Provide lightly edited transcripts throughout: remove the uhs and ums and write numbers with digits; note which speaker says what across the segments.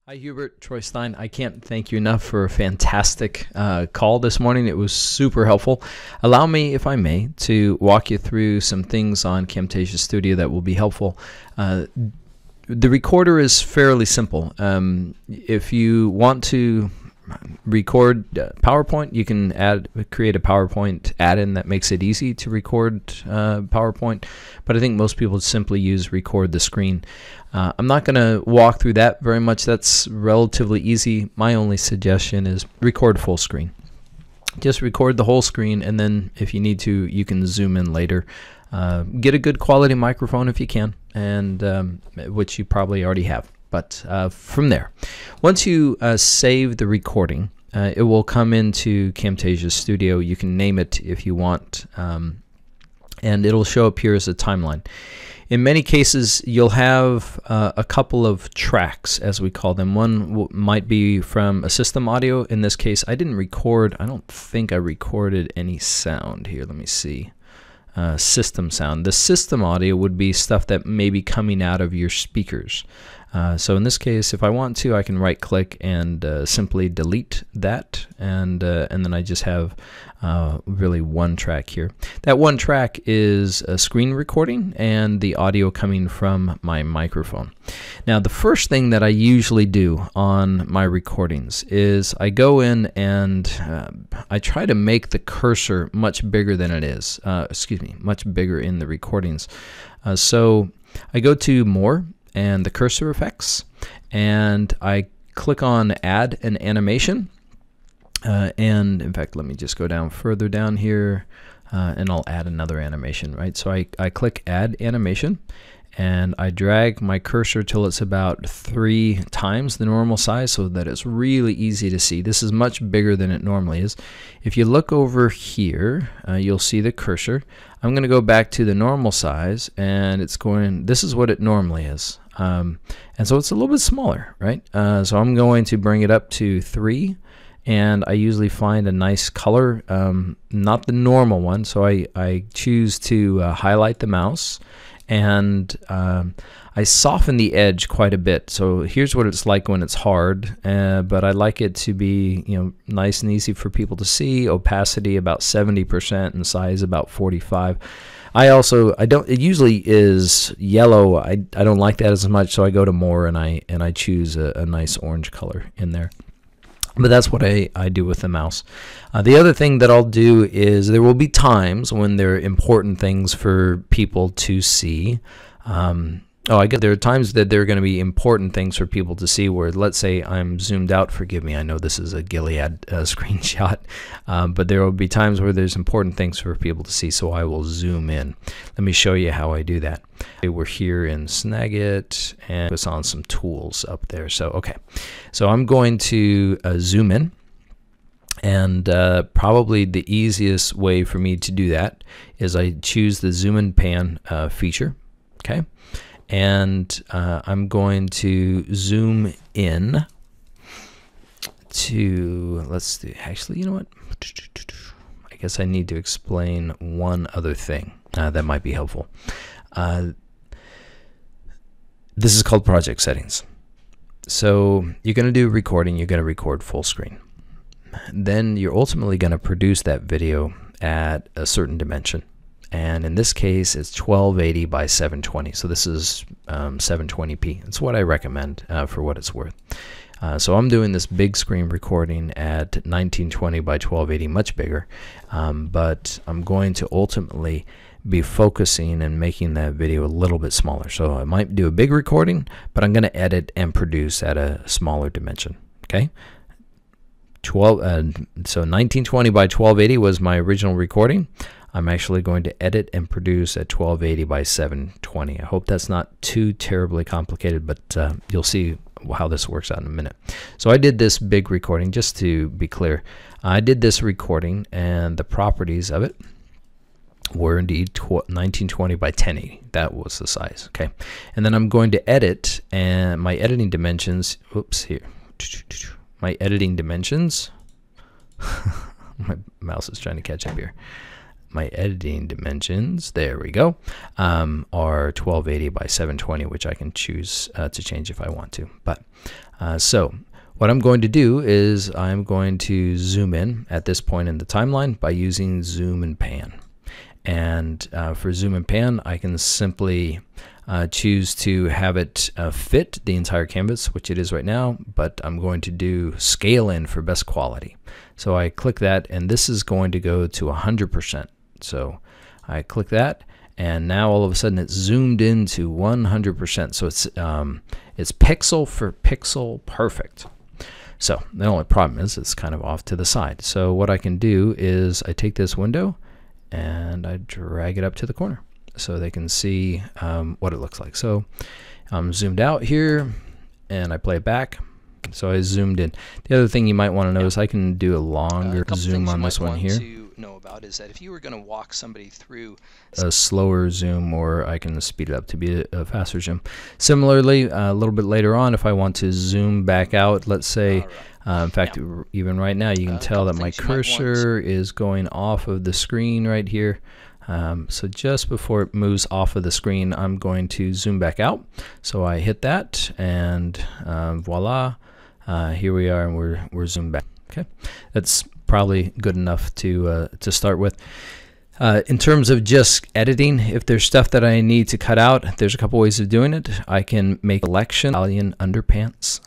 Speaker 1: Hi, Hubert, Troy Stein. I can't thank you enough for a fantastic call this morning. It was super helpful. Allow me, if I may, to walk you through some things on Camtasia Studio that will be helpful. The recorder is fairly simple. If you want to record PowerPoint, you can create a PowerPoint add-in that makes it easy to record PowerPoint, but I think most people simply use record the screen. I'm not going to walk through that very much. That's relatively easy. My only suggestion is record full screen. Just record the whole screen, and then if you need to, you can zoom in later. Get a good quality microphone if you can, and which you probably already have. But from there, once you save the recording, it will come into Camtasia Studio. You can name it if you want, and it'll show up here as a timeline. In many cases, you'll have a couple of tracks, as we call them. One might be from a system audio. In this case, I don't think I recorded any sound here. Let me see. System sound. The system audio would be stuff that may be coming out of your speakers. So in this case, if I want to, I can right click and simply delete that, and then I just have really one track here. That one track is a screen recording and the audio coming from my microphone. Now, the first thing that I usually do on my recordings is I go in and I try to make the cursor much bigger than it is. Much bigger in the recordings. So I go to More and the cursor effects, and I click on Add an Animation. And in fact, let me just go down further down here, and I'll add another animation, right? So I click Add Animation, and I drag my cursor till it's about 3 times the normal size so that it's really easy to see. This is much bigger than it normally is. If you look over here, you'll see the cursor. I'm going to go back to the normal size, and this is what it normally is. And so it's a little bit smaller, right? So I'm going to bring it up to 3. And I usually find a nice color, not the normal one, so I choose to highlight the mouse, and I soften the edge quite a bit. So here's what it's like when it's hard, but I like it to be, nice and easy for people to see. Opacity about 70% and size about 45. It usually is yellow. I don't like that as much, so I go to More and I choose a nice orange color in there. But that's what I do with the mouse. The other thing that I'll do is there will be times when there are important things for people to see. There are times that there are going to be important things for people to see where, let's say I'm zoomed out. Forgive me, I know this is a Gilead screenshot, but there will be times where there's important things for people to see, so I will zoom in. Let me show you how I do that. We're here in Snagit, and it's on some tools up there. So I'm going to zoom in, and probably the easiest way for me to do that is I choose the zoom and pan feature. Okay. And I'm going to zoom in to, let's do, actually, you know what? I guess I need to explain one other thing that might be helpful. This is called project settings. So you're going to do recording, you're going to record full screen. Then you're ultimately going to produce that video at a certain dimension. And in this case, it's 1280 by 720. So this is 720p. It's what I recommend for what it's worth. So I'm doing this big screen recording at 1920 by 1280, much bigger. But I'm going to ultimately be focusing and making that video a little bit smaller. So I might do a big recording, but I'm going to edit and produce at a smaller dimension. Okay. So 1920 by 1280 was my original recording. I'm actually going to edit and produce at 1280 by 720. I hope that's not too terribly complicated, but you'll see how this works out in a minute. So I did this big recording, just to be clear. I did this recording, and the properties of it were indeed 1920 by 1080. That was the size. Okay, and then I'm going to edit, and my editing dimensions. Oops, here. My editing dimensions. My mouse is trying to catch up here. my editing dimensions, there we go, are 1280 by 720, which I can choose to change if I want to. But so what I'm going to do is I'm going to zoom in at this point in the timeline by using zoom and pan. And for zoom and pan, I can simply choose to have it fit the entire canvas, which it is right now, but I'm going to do scale in for best quality. So I click that, and this is going to go to 100%. So I click that, and now all of a sudden it's zoomed into 100%. So it's pixel for pixel perfect. So the only problem is it's kind of off to the side. So what I can do is I take this window and I drag it up to the corner so they can see what it looks like. So I'm zoomed out here and I play it back. So I zoomed in. The other thing you might want to know is I can do a longer zoom on this one here.
Speaker 2: Know about is that if you were going to walk somebody through
Speaker 1: a slower zoom, or I can speed it up to be a faster zoom. Similarly, a little bit later on, if I want to zoom back out, let's say, in fact, even right now, you can tell that my cursor is going off of the screen right here. So just before it moves off of the screen, I'm going to zoom back out. So I hit that, and voila, here we are, and we're zoomed back. Okay, that's probably good enough to start with. In terms of just editing, if there's stuff that I need to cut out, there's a couple ways of doing it. I can make selection Italian underpants,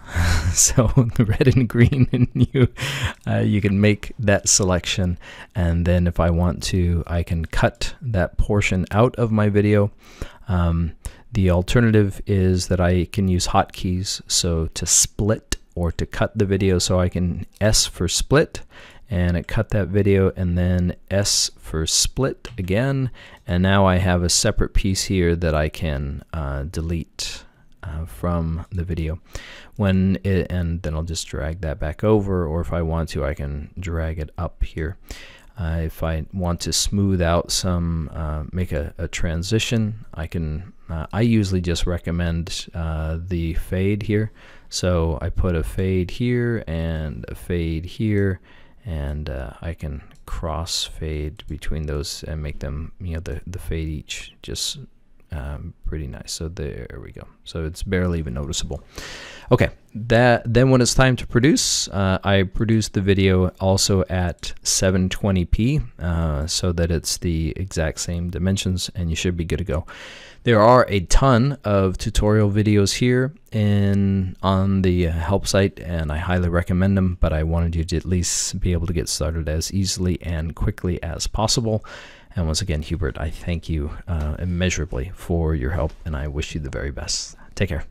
Speaker 1: so the red and green, and you can make that selection, and then if I want to, I can cut that portion out of my video. The alternative is that I can use hotkeys, so to split or to cut the video, so I can S for split, and it cut that video, and then S for split again, and now I have a separate piece here that I can delete from the video. And then I'll just drag that back over, or if I want to, I can drag it up here. If I want to smooth out some, make a transition, I can. I usually just recommend the fade here. So I put a fade here and a fade here, and I can cross fade between those and make them, the fade each just pretty nice. So there we go. So it's barely even noticeable. Okay, then when it's time to produce, I produce the video also at 720p so that it's the exact same dimensions, and you should be good to go. There are a ton of tutorial videos here on the help site, and I highly recommend them, but I wanted you to at least be able to get started as easily and quickly as possible. And once again, Hubert, I thank you immeasurably for your help, and I wish you the very best. Take care.